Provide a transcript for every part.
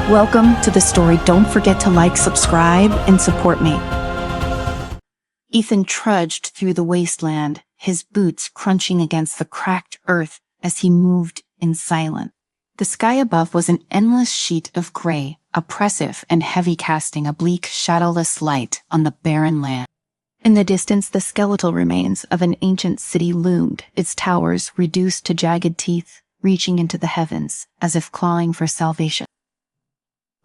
Welcome to the story. Don't forget to like, subscribe, and support me. Ethan trudged through the wasteland, his boots crunching against the cracked earth as he moved in silence. The sky above was an endless sheet of gray, oppressive and heavy, casting a bleak, shadowless light on the barren land. In the distance, the skeletal remains of an ancient city loomed, its towers reduced to jagged teeth, reaching into the heavens, as if clawing for salvation.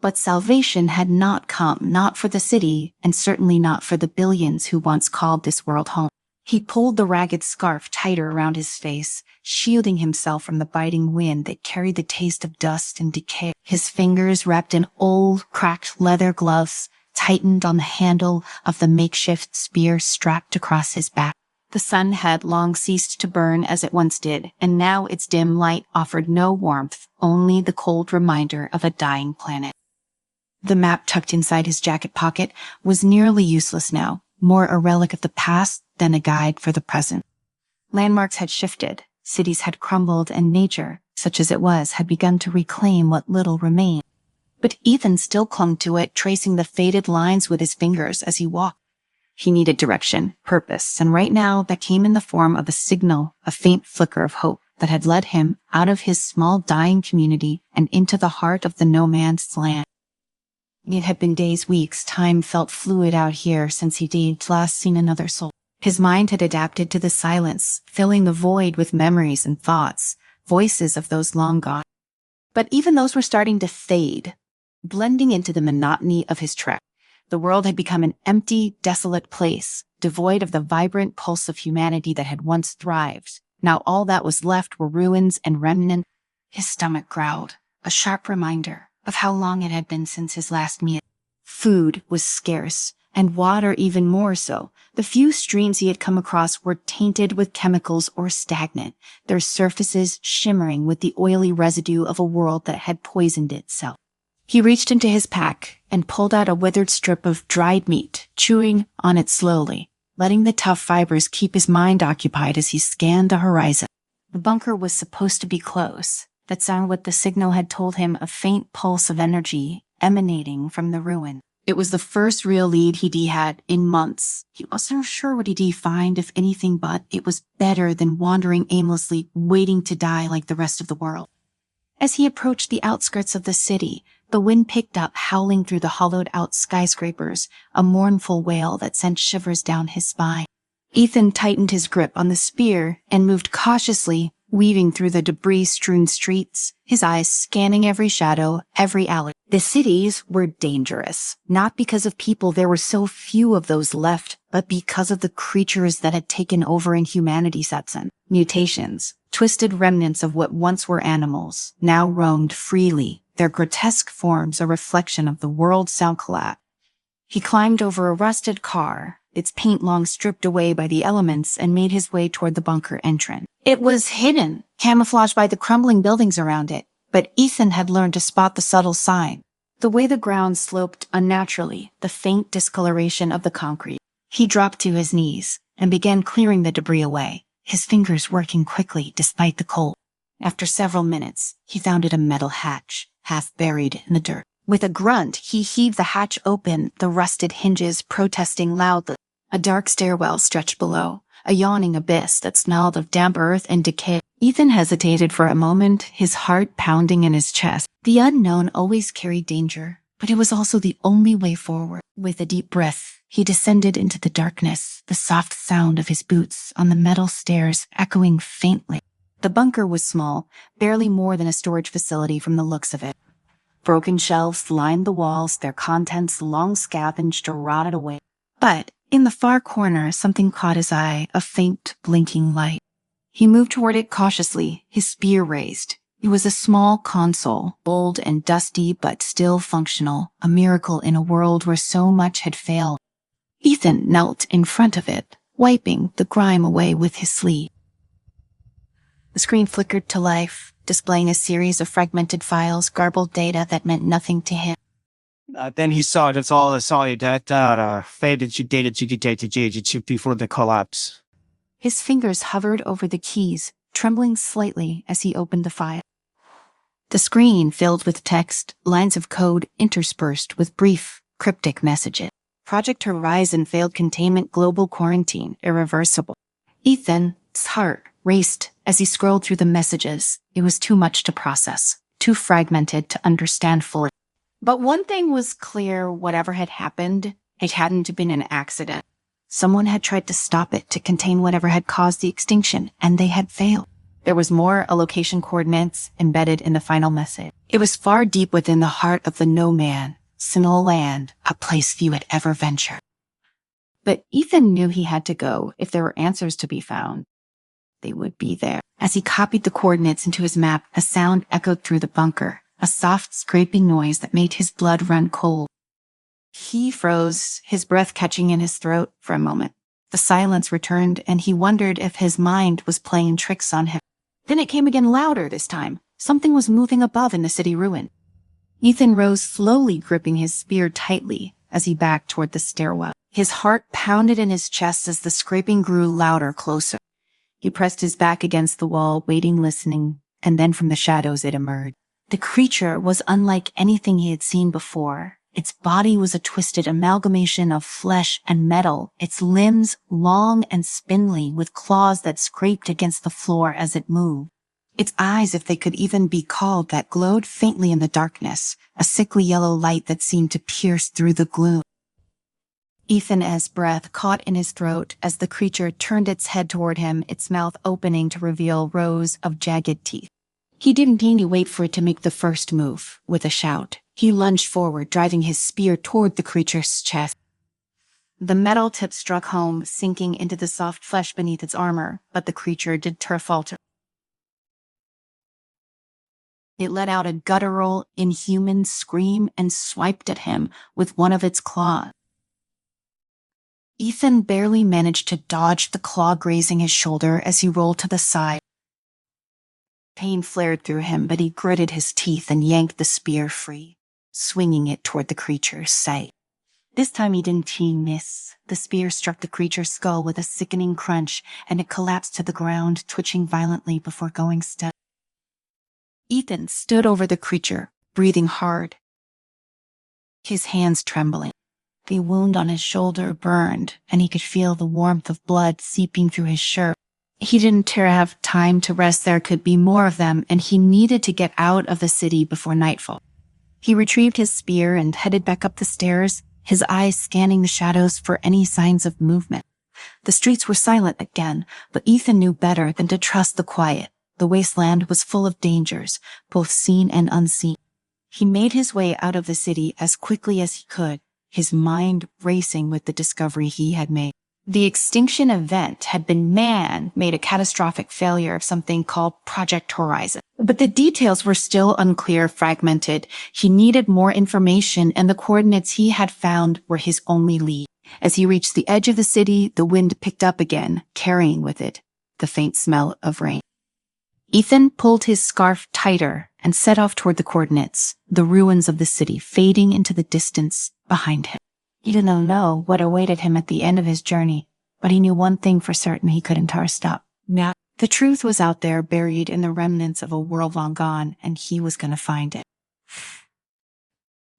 But salvation had not come, not for the city, and certainly not for the billions who once called this world home. He pulled the ragged scarf tighter around his face, shielding himself from the biting wind that carried the taste of dust and decay. His fingers, wrapped in old, cracked leather gloves, tightened on the handle of the makeshift spear strapped across his back. The sun had long ceased to burn as it once did, and now its dim light offered no warmth, only the cold reminder of a dying planet. The map tucked inside his jacket pocket was nearly useless now, more a relic of the past than a guide for the present. Landmarks had shifted, cities had crumbled, and nature, such as it was, had begun to reclaim what little remained. But Ethan still clung to it, tracing the faded lines with his fingers as he walked. He needed direction, purpose, and right now that came in the form of a signal, a faint flicker of hope that had led him out of his small dying community and into the heart of the no man's land. It had been days, weeks. Time felt fluid out here since he'd last seen another soul. His mind had adapted to the silence, filling the void with memories and thoughts, voices of those long gone. But even those were starting to fade, blending into the monotony of his trek. The world had become an empty, desolate place, devoid of the vibrant pulse of humanity that had once thrived. Now all that was left were ruins and remnants. His stomach growled, a sharp reminder of how long it had been since his last meal. Food was scarce, and water even more so. The few streams he had come across were tainted with chemicals or stagnant, their surfaces shimmering with the oily residue of a world that had poisoned itself. He reached into his pack and pulled out a withered strip of dried meat, chewing on it slowly, letting the tough fibers keep his mind occupied as he scanned the horizon. The bunker was supposed to be close. That sounded what the signal had told him, a faint pulse of energy emanating from the ruin. It was the first real lead he'd had in months. He wasn't sure what he'd find, if anything, but it was better than wandering aimlessly, waiting to die like the rest of the world. As he approached the outskirts of the city, the wind picked up, howling through the hollowed-out skyscrapers, a mournful wail that sent shivers down his spine. Ethan tightened his grip on the spear and moved cautiously, weaving through the debris-strewn streets, his eyes scanning every shadow, every alley. The cities were dangerous, not because of people, there were so few of those left, but because of the creatures that had taken over in humanity's absence. Mutations, twisted remnants of what once were animals, now roamed freely, their grotesque forms a reflection of the world's sound collapse. He climbed over a rusted car, its paint long stripped away by the elements, and made his way toward the bunker entrance. It was hidden, camouflaged by the crumbling buildings around it, but Ethan had learned to spot the subtle sign. The way the ground sloped unnaturally, the faint discoloration of the concrete. He dropped to his knees and began clearing the debris away, his fingers working quickly despite the cold. After several minutes, he found it a metal hatch, half buried in the dirt. With a grunt, he heaved the hatch open, the rusted hinges protesting loudly. A dark stairwell stretched below, a yawning abyss that smelled of damp earth and decay. Ethan hesitated for a moment, his heart pounding in his chest. The unknown always carried danger, but it was also the only way forward. With a deep breath, he descended into the darkness, the soft sound of his boots on the metal stairs echoing faintly. The bunker was small, barely more than a storage facility from the looks of it. Broken shelves lined the walls, their contents long scavenged or rotted away. But in the far corner, something caught his eye, a faint, blinking light. He moved toward it cautiously, his spear raised. It was a small console, old and dusty but still functional, a miracle in a world where so much had failed. Ethan knelt in front of it, wiping the grime away with his sleeve. The screen flickered to life, displaying a series of fragmented files, garbled data that meant nothing to him. Then he saw that all that faded data before the collapse. His fingers hovered over the keys, trembling slightly as he opened the file. The screen filled with text, lines of code interspersed with brief, cryptic messages. Project Horizon failed containment, global quarantine, irreversible. Ethan's heart raced as he scrolled through the messages. It was too much to process, too fragmented to understand fully. But one thing was clear: whatever had happened, it hadn't been an accident. Someone had tried to stop it, to contain whatever had caused the extinction, and they had failed. There was more, a location coordinates embedded in the final message. It was far deep within the heart of the no man, Sinnoh land, a place few had ever ventured. But Ethan knew he had to go. If there were answers to be found, they would be there. As he copied the coordinates into his map, a sound echoed through the bunker, a soft scraping noise that made his blood run cold. He froze, his breath catching in his throat for a moment. The silence returned, and he wondered if his mind was playing tricks on him. Then it came again, louder this time. Something was moving above in the city ruin. Ethan rose slowly, gripping his spear tightly as he backed toward the stairwell. His heart pounded in his chest as the scraping grew louder, closer. He pressed his back against the wall, waiting, listening, and then from the shadows it emerged. The creature was unlike anything he had seen before. Its body was a twisted amalgamation of flesh and metal, its limbs long and spindly, with claws that scraped against the floor as it moved. Its eyes, if they could even be called that, glowed faintly in the darkness, a sickly yellow light that seemed to pierce through the gloom. Ethan's breath caught in his throat as the creature turned its head toward him, its mouth opening to reveal rows of jagged teeth. He didn't need to wait for it to make the first move. With a shout, he lunged forward, driving his spear toward the creature's chest. The metal tip struck home, sinking into the soft flesh beneath its armor, but the creature did falter. It let out a guttural, inhuman scream and swiped at him with one of its claws. Ethan barely managed to dodge the claw grazing his shoulder as he rolled to the side. Pain flared through him, but he gritted his teeth and yanked the spear free, swinging it toward the creature's sight. This time he didn't miss. The spear struck the creature's skull with a sickening crunch, and it collapsed to the ground, twitching violently before going still. Ethan stood over the creature, breathing hard, his hands trembling. The wound on his shoulder burned, and he could feel the warmth of blood seeping through his shirt. He didn't have time to rest. There could be more of them, and he needed to get out of the city before nightfall. He retrieved his spear and headed back up the stairs, his eyes scanning the shadows for any signs of movement. The streets were silent again, but Ethan knew better than to trust the quiet. The wasteland was full of dangers, both seen and unseen. He made his way out of the city as quickly as he could, his mind racing with the discovery he had made. The extinction event had been made a catastrophic failure of something called Project Horizon. But the details were still unclear, fragmented. He needed more information, and the coordinates he had found were his only lead. As he reached the edge of the city, the wind picked up again, carrying with it the faint smell of rain. Ethan pulled his scarf tighter and set off toward the coordinates, the ruins of the city fading into the distance behind him. He didn't know what awaited him at the end of his journey, but he knew one thing for certain: he couldn't stop. Now, the truth was out there, buried in the remnants of a world long gone, and he was going to find it.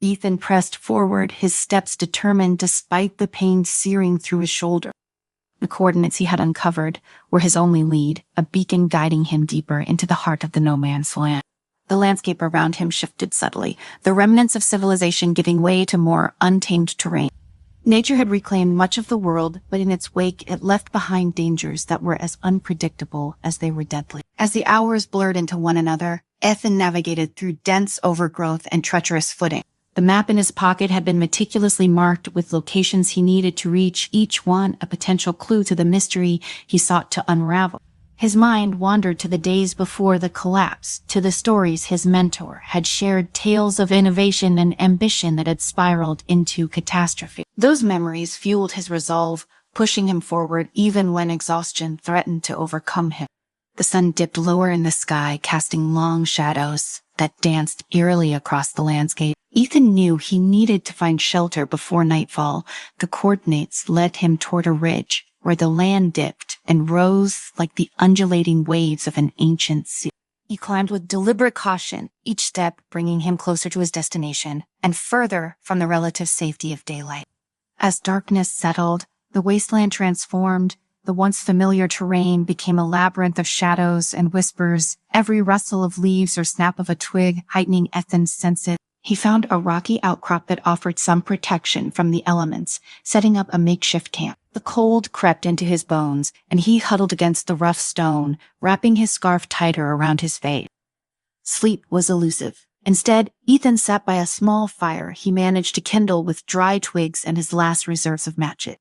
Ethan pressed forward, his steps determined despite the pain searing through his shoulder. The coordinates he had uncovered were his only lead, a beacon guiding him deeper into the heart of the no man's land. The landscape around him shifted subtly, the remnants of civilization giving way to more untamed terrain. Nature had reclaimed much of the world, but in its wake it left behind dangers that were as unpredictable as they were deadly. As the hours blurred into one another, Ethan navigated through dense overgrowth and treacherous footing. The map in his pocket had been meticulously marked with locations he needed to reach, each one a potential clue to the mystery he sought to unravel. His mind wandered to the days before the collapse, to the stories his mentor had shared, tales of innovation and ambition that had spiraled into catastrophe. Those memories fueled his resolve, pushing him forward even when exhaustion threatened to overcome him. The sun dipped lower in the sky, casting long shadows that danced eerily across the landscape. Ethan knew he needed to find shelter before nightfall. The coordinates led him toward a ridge, where the land dipped and rose like the undulating waves of an ancient sea. He climbed with deliberate caution, each step bringing him closer to his destination and further from the relative safety of daylight. As darkness settled, the wasteland transformed. The once familiar terrain became a labyrinth of shadows and whispers, every rustle of leaves or snap of a twig heightening Ethan's senses. He found a rocky outcrop that offered some protection from the elements, setting up a makeshift camp. The cold crept into his bones, and he huddled against the rough stone, wrapping his scarf tighter around his face. Sleep was elusive. Instead, Ethan sat by a small fire he managed to kindle with dry twigs and his last reserves of matches.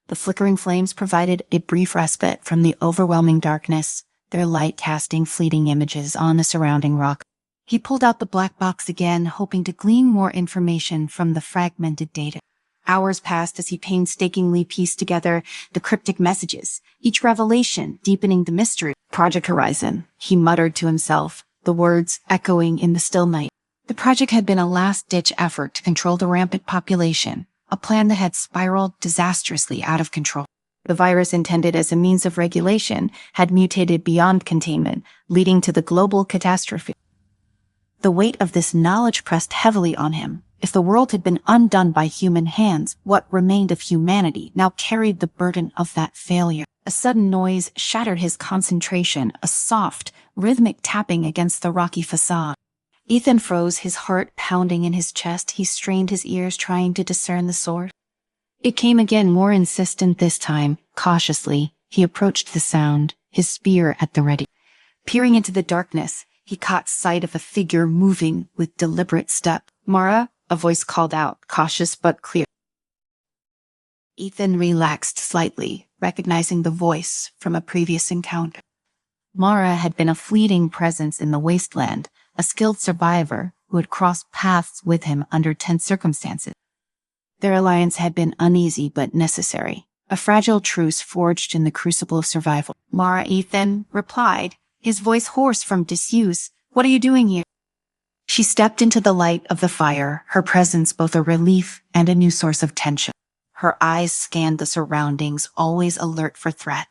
The flickering flames provided a brief respite from the overwhelming darkness, their light casting fleeting images on the surrounding rock. He pulled out the black box again, hoping to glean more information from the fragmented data. Hours passed as he painstakingly pieced together the cryptic messages, each revelation deepening the mystery. Project Horizon, he muttered to himself, the words echoing in the still night. The project had been a last-ditch effort to control the rampant population, a plan that had spiraled disastrously out of control. The virus intended as a means of regulation had mutated beyond containment, leading to the global catastrophe. The weight of this knowledge pressed heavily on him. If the world had been undone by human hands, what remained of humanity now carried the burden of that failure. A sudden noise shattered his concentration, a soft, rhythmic tapping against the rocky facade. Ethan froze, his heart pounding in his chest. He strained his ears, trying to discern the source. It came again, more insistent this time. Cautiously, he approached the sound, his spear at the ready. Peering into the darkness, he caught sight of a figure moving with deliberate step. "Mara," a voice called out, cautious but clear. Ethan relaxed slightly, recognizing the voice from a previous encounter. Mara had been a fleeting presence in the wasteland, a skilled survivor who had crossed paths with him under tense circumstances. Their alliance had been uneasy but necessary, a fragile truce forged in the crucible of survival. "Mara," Ethan replied, his voice hoarse from disuse. "What are you doing here?" She stepped into the light of the fire, her presence both a relief and a new source of tension. Her eyes scanned the surroundings, always alert for threat.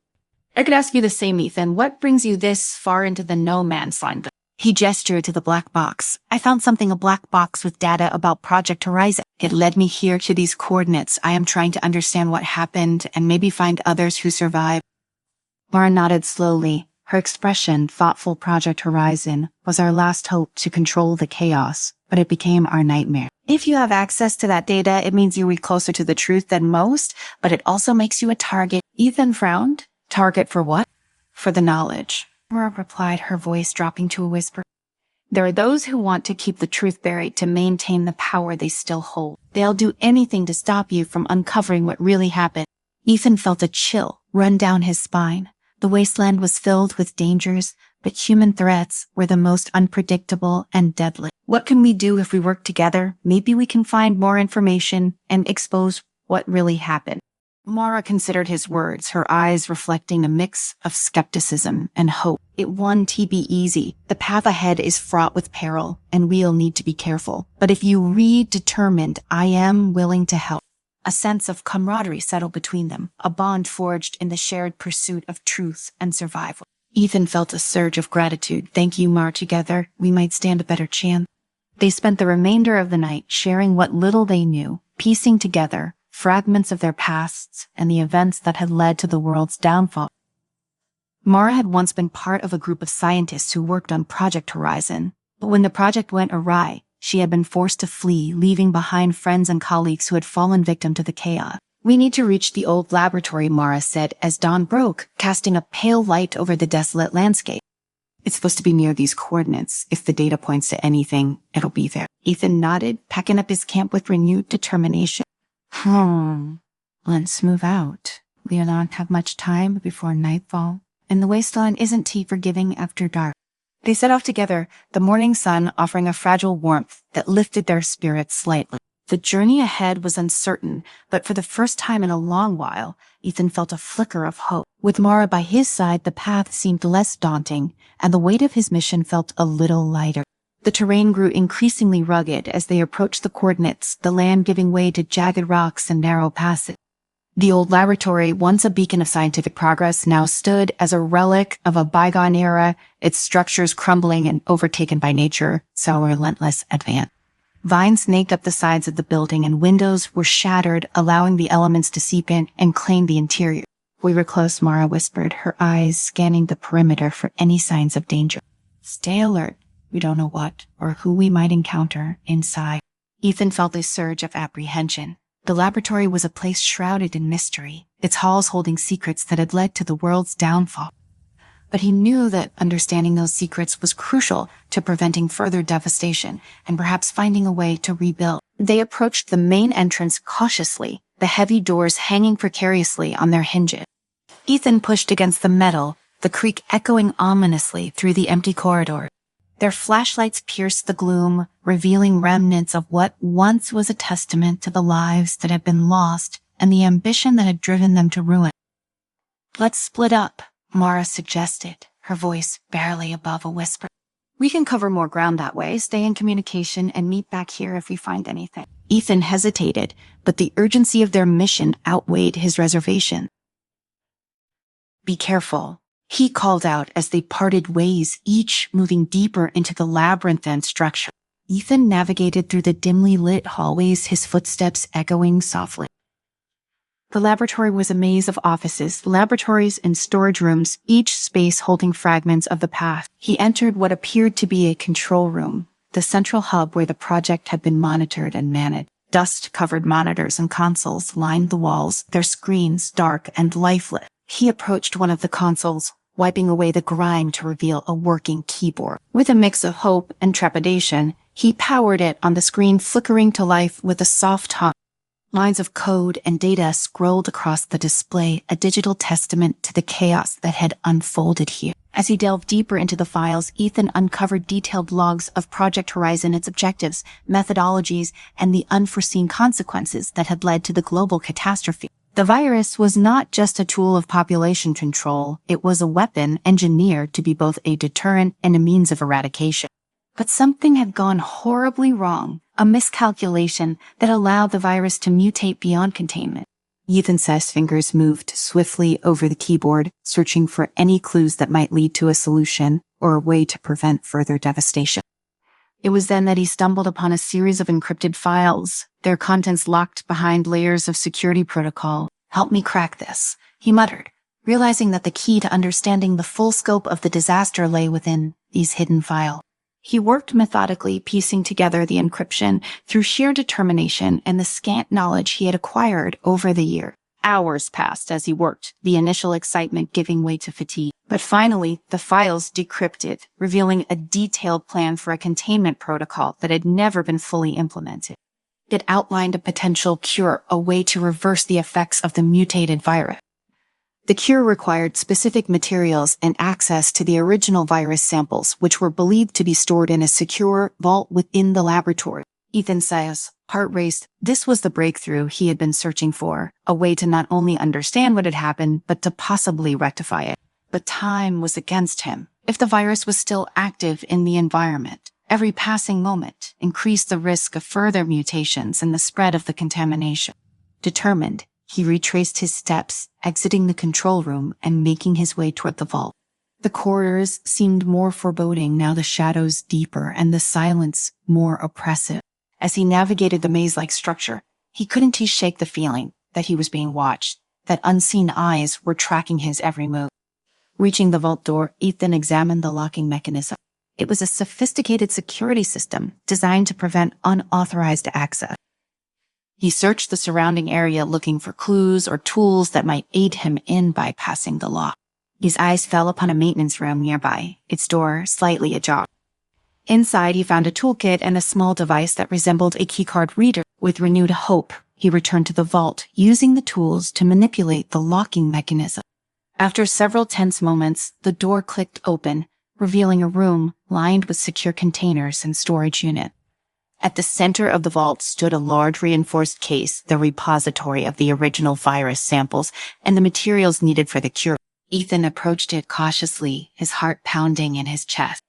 "I could ask you the same, Ethan. What brings you this far into the no man's land?" He gestured to the black box. "I found something, a black box with data about Project Horizon. It led me here to these coordinates. I am trying to understand what happened and maybe find others who survived." Mara nodded slowly. Her expression, thoughtful. "Project Horizon was our last hope to control the chaos, but it became our nightmare. If you have access to that data, it means you'll be closer to the truth than most, but it also makes you a target." Ethan frowned. "Target for what?" "For the knowledge," Mara replied, her voice dropping to a whisper. "There are those who want to keep the truth buried to maintain the power they still hold. They'll do anything to stop you from uncovering what really happened." Ethan felt a chill run down his spine. The wasteland was filled with dangers, but human threats were the most unpredictable and deadly. What can we do if we work together? Maybe we can find more information and expose what really happened. Mara considered his words, her eyes reflecting a mix of skepticism and hope. "It won't be easy. The path ahead is fraught with peril, and we'll need to be careful. But if you read determined, I am willing to help." A sense of camaraderie settled between them, a bond forged in the shared pursuit of truth and survival. Ethan felt a surge of gratitude. "Thank you, Mar. Together, we might stand a better chance." They spent the remainder of the night sharing what little they knew, piecing together fragments of their pasts and the events that had led to the world's downfall. Mara had once been part of a group of scientists who worked on Project Horizon, but when the project went awry, she had been forced to flee, leaving behind friends and colleagues who had fallen victim to the chaos. "We need to reach the old laboratory," Mara said as dawn broke, casting a pale light over the desolate landscape. "It's supposed to be near these coordinates. If the data points to anything, it'll be there." Ethan nodded, packing up his camp with renewed determination. Let's move out. We don't have much time before nightfall, and the wasteland isn't too forgiving after dark." They set off together, the morning sun offering a fragile warmth that lifted their spirits slightly. The journey ahead was uncertain, but for the first time in a long while, Ethan felt a flicker of hope. With Mara by his side, the path seemed less daunting, and the weight of his mission felt a little lighter. The terrain grew increasingly rugged as they approached the coordinates, the land giving way to jagged rocks and narrow passes. The old laboratory, once a beacon of scientific progress, now stood as a relic of a bygone era, its structures crumbling and overtaken by nature, so relentless advance. Vines snaked up the sides of the building and windows were shattered, allowing the elements to seep in and claim the interior. "We were close," Mara whispered, her eyes scanning the perimeter for any signs of danger. "Stay alert. We don't know what or who we might encounter inside." Ethan felt a surge of apprehension. The laboratory was a place shrouded in mystery, its halls holding secrets that had led to the world's downfall. But he knew that understanding those secrets was crucial to preventing further devastation and perhaps finding a way to rebuild. They approached the main entrance cautiously, the heavy doors hanging precariously on their hinges. Ethan pushed against the metal, the creak echoing ominously through the empty corridor. Their flashlights pierced the gloom, revealing remnants of what once was a testament to the lives that had been lost and the ambition that had driven them to ruin. "Let's split up," Mara suggested, her voice barely above a whisper. "We can cover more ground that way, stay in communication, and meet back here if we find anything." Ethan hesitated, but the urgency of their mission outweighed his reservation. "Be careful," he called out as they parted ways, each moving deeper into the labyrinthine structure. Ethan navigated through the dimly lit hallways, his footsteps echoing softly. The laboratory was a maze of offices, laboratories, and storage rooms, each space holding fragments of the past. He entered what appeared to be a control room, the central hub where the project had been monitored and managed. Dust-covered monitors and consoles lined the walls, their screens dark and lifeless. He approached one of the consoles, wiping away the grime to reveal a working keyboard. With a mix of hope and trepidation, he powered it on the screen, flickering to life with a soft hum. Lines of code and data scrolled across the display, a digital testament to the chaos that had unfolded here. As he delved deeper into the files, Ethan uncovered detailed logs of Project Horizon, its objectives, methodologies, and the unforeseen consequences that had led to the global catastrophe. The virus was not just a tool of population control, it was a weapon engineered to be both a deterrent and a means of eradication. But something had gone horribly wrong, a miscalculation that allowed the virus to mutate beyond containment. Ethan's fingers moved swiftly over the keyboard, searching for any clues that might lead to a solution or a way to prevent further devastation. It was then that he stumbled upon a series of encrypted files, their contents locked behind layers of security protocol. "Help me crack this," he muttered, realizing that the key to understanding the full scope of the disaster lay within these hidden files. He worked methodically, piecing together the encryption through sheer determination and the scant knowledge he had acquired over the year. Hours passed as he worked, the initial excitement giving way to fatigue. But finally, the files decrypted, revealing a detailed plan for a containment protocol that had never been fully implemented. It outlined a potential cure, a way to reverse the effects of the mutated virus. The cure required specific materials and access to the original virus samples, which were believed to be stored in a secure vault within the laboratory. Ethan's heart raced. This was the breakthrough he had been searching for, a way to not only understand what had happened, but to possibly rectify it. But time was against him. If the virus was still active in the environment, every passing moment increased the risk of further mutations and the spread of the contamination. Determined, he retraced his steps, exiting the control room and making his way toward the vault. The corridors seemed more foreboding, now the shadows deeper and the silence more oppressive. As he navigated the maze-like structure, he couldn't shake the feeling that he was being watched, that unseen eyes were tracking his every move. Reaching the vault door, Ethan examined the locking mechanism. It was a sophisticated security system designed to prevent unauthorized access. He searched the surrounding area looking for clues or tools that might aid him in bypassing the lock. His eyes fell upon a maintenance room nearby, its door slightly ajar. Inside, he found a toolkit and a small device that resembled a keycard reader. With renewed hope, he returned to the vault, using the tools to manipulate the locking mechanism. After several tense moments, the door clicked open, revealing a room lined with secure containers and storage units. At the center of the vault stood a large reinforced case, the repository of the original virus samples and the materials needed for the cure. Ethan approached it cautiously, his heart pounding in his chest.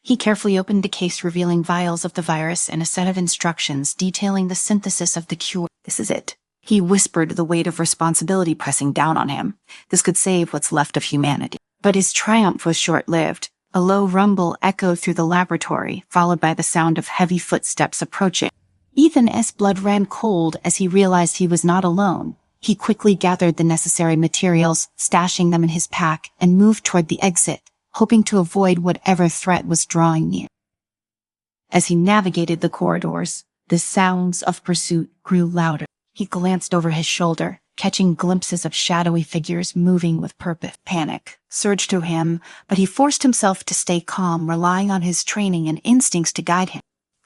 He carefully opened the case, revealing vials of the virus and a set of instructions detailing the synthesis of the cure. "This is it," He whispered, the weight of responsibility pressing down on him. This could save what's left of humanity. But his triumph was short-lived. A low rumble echoed through the laboratory, followed by the sound of heavy footsteps approaching. Ethan's blood ran cold as he realized he was not alone. He quickly gathered the necessary materials, stashing them in his pack, and moved toward the exit, hoping to avoid whatever threat was drawing near. As he navigated the corridors, the sounds of pursuit grew louder. He glanced over his shoulder, catching glimpses of shadowy figures moving with purpose. Panic surged through him, but he forced himself to stay calm, relying on his training and instincts to guide him.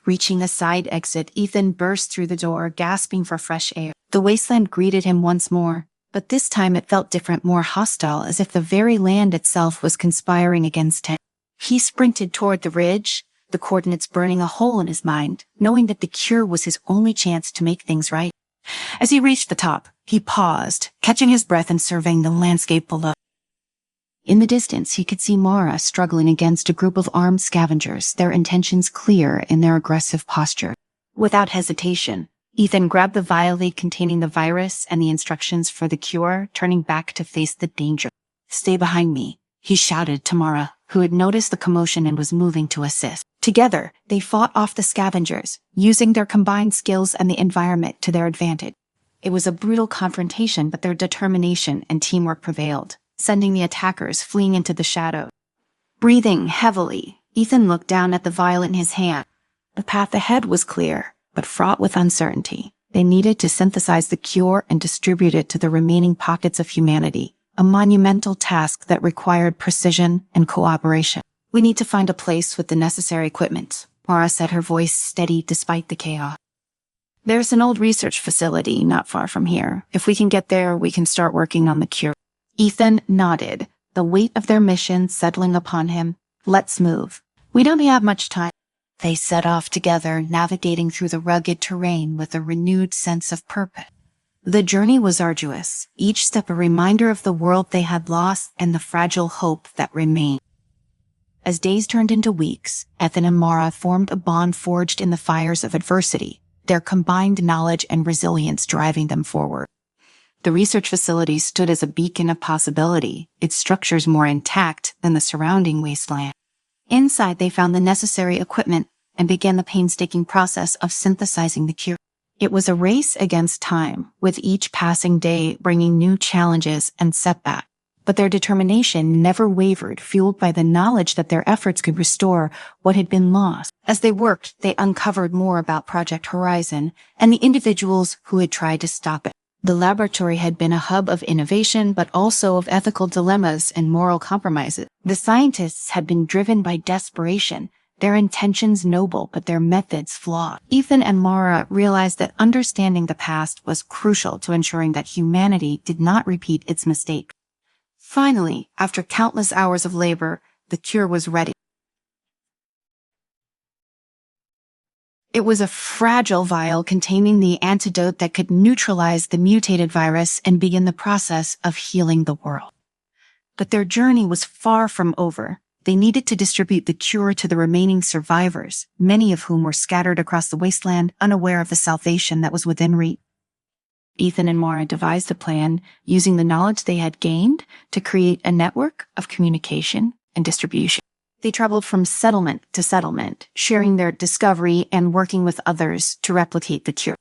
Reaching a side exit, Ethan burst through the door, gasping for fresh air. The wasteland greeted him once more, but this time it felt different, more hostile, as if the very land itself was conspiring against him. He sprinted toward the ridge, the coordinates burning a hole in his mind, knowing that the cure was his only chance to make things right. As he reached the top, he paused, catching his breath and surveying the landscape below. In the distance, he could see Mara struggling against a group of armed scavengers, their intentions clear in their aggressive posture. Without hesitation, Ethan grabbed the vial containing the virus and the instructions for the cure, turning back to face the danger. "Stay behind me," he shouted to Mara, who had noticed the commotion and was moving to assist. Together, they fought off the scavengers, using their combined skills and the environment to their advantage. It was a brutal confrontation, but their determination and teamwork prevailed, sending the attackers fleeing into the shadow. Breathing heavily, Ethan looked down at the vial in his hand. The path ahead was clear, but fraught with uncertainty. They needed to synthesize the cure and distribute it to the remaining pockets of humanity, a monumental task that required precision and cooperation. "We need to find a place with the necessary equipment," Mara said, her voice steady despite the chaos. "There's an old research facility not far from here. If we can get there, we can start working on the cure." Ethan nodded, the weight of their mission settling upon him. "Let's move. We don't have much time." They set off together, navigating through the rugged terrain with a renewed sense of purpose. The journey was arduous, each step a reminder of the world they had lost and the fragile hope that remained. As days turned into weeks, Ethan and Mara formed a bond forged in the fires of adversity, their combined knowledge and resilience driving them forward. The research facility stood as a beacon of possibility, its structures more intact than the surrounding wasteland. Inside, they found the necessary equipment and began the painstaking process of synthesizing the cure. It was a race against time, with each passing day bringing new challenges and setbacks. But their determination never wavered, fueled by the knowledge that their efforts could restore what had been lost. As they worked, they uncovered more about Project Horizon and the individuals who had tried to stop it. The laboratory had been a hub of innovation, but also of ethical dilemmas and moral compromises. The scientists had been driven by desperation, their intentions noble, but their methods flawed. Ethan and Mara realized that understanding the past was crucial to ensuring that humanity did not repeat its mistakes. Finally, after countless hours of labor, the cure was ready. It was a fragile vial containing the antidote that could neutralize the mutated virus and begin the process of healing the world. But their journey was far from over. They needed to distribute the cure to the remaining survivors, many of whom were scattered across the wasteland, unaware of the salvation that was within reach. Ethan and Mara devised a plan using the knowledge they had gained to create a network of communication and distribution. They traveled from settlement to settlement, sharing their discovery and working with others to replicate the cure.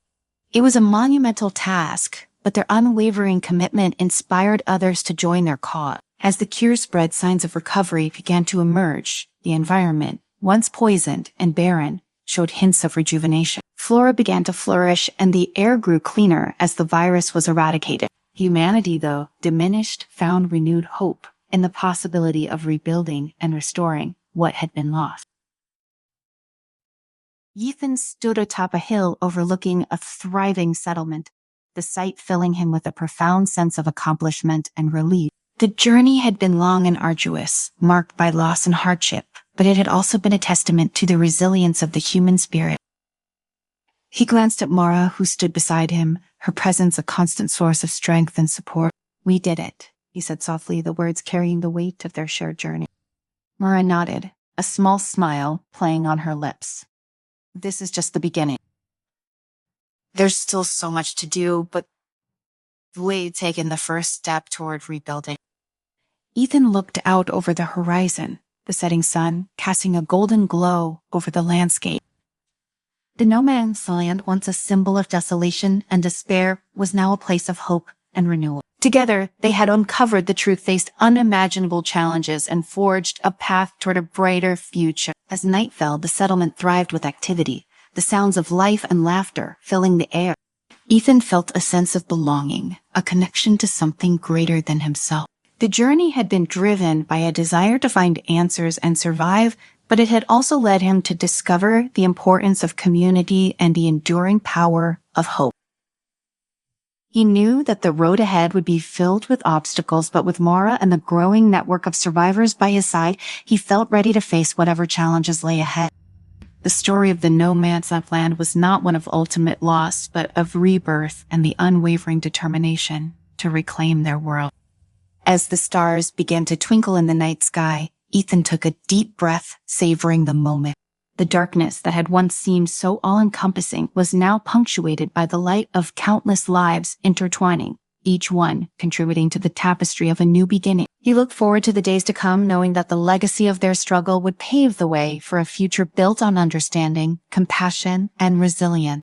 It was a monumental task, but their unwavering commitment inspired others to join their cause. As the cure spread, signs of recovery began to emerge. The environment, once poisoned and barren, showed hints of rejuvenation. Flora began to flourish and the air grew cleaner as the virus was eradicated. Humanity, though diminished, found renewed hope in the possibility of rebuilding and restoring what had been lost. Ethan stood atop a hill overlooking a thriving settlement, the sight filling him with a profound sense of accomplishment and relief. The journey had been long and arduous, marked by loss and hardship, but it had also been a testament to the resilience of the human spirit. He glanced at Mara, who stood beside him, her presence a constant source of strength and support. "We did it," he said softly, the words carrying the weight of their shared journey. Mara nodded, a small smile playing on her lips. "This is just the beginning. There's still so much to do, but we'd taken the first step toward rebuilding. Ethan looked out over the horizon, the setting sun casting a golden glow over the landscape. The no man's land, once a symbol of desolation and despair, was now a place of hope and renewal. Together, they had uncovered the truth, faced unimaginable challenges, and forged a path toward a brighter future. As night fell, the settlement thrived with activity, the sounds of life and laughter filling the air. Ethan felt a sense of belonging, a connection to something greater than himself. The journey had been driven by a desire to find answers and survive, but it had also led him to discover the importance of community and the enduring power of hope. He knew that the road ahead would be filled with obstacles, but with Mara and the growing network of survivors by his side, he felt ready to face whatever challenges lay ahead. The story of the No Man's Land was not one of ultimate loss, but of rebirth and the unwavering determination to reclaim their world. As the stars began to twinkle in the night sky, Ethan took a deep breath, savoring the moment. The darkness that had once seemed so all-encompassing was now punctuated by the light of countless lives intertwining, each one contributing to the tapestry of a new beginning. He looked forward to the days to come, knowing that the legacy of their struggle would pave the way for a future built on understanding, compassion, and resilience.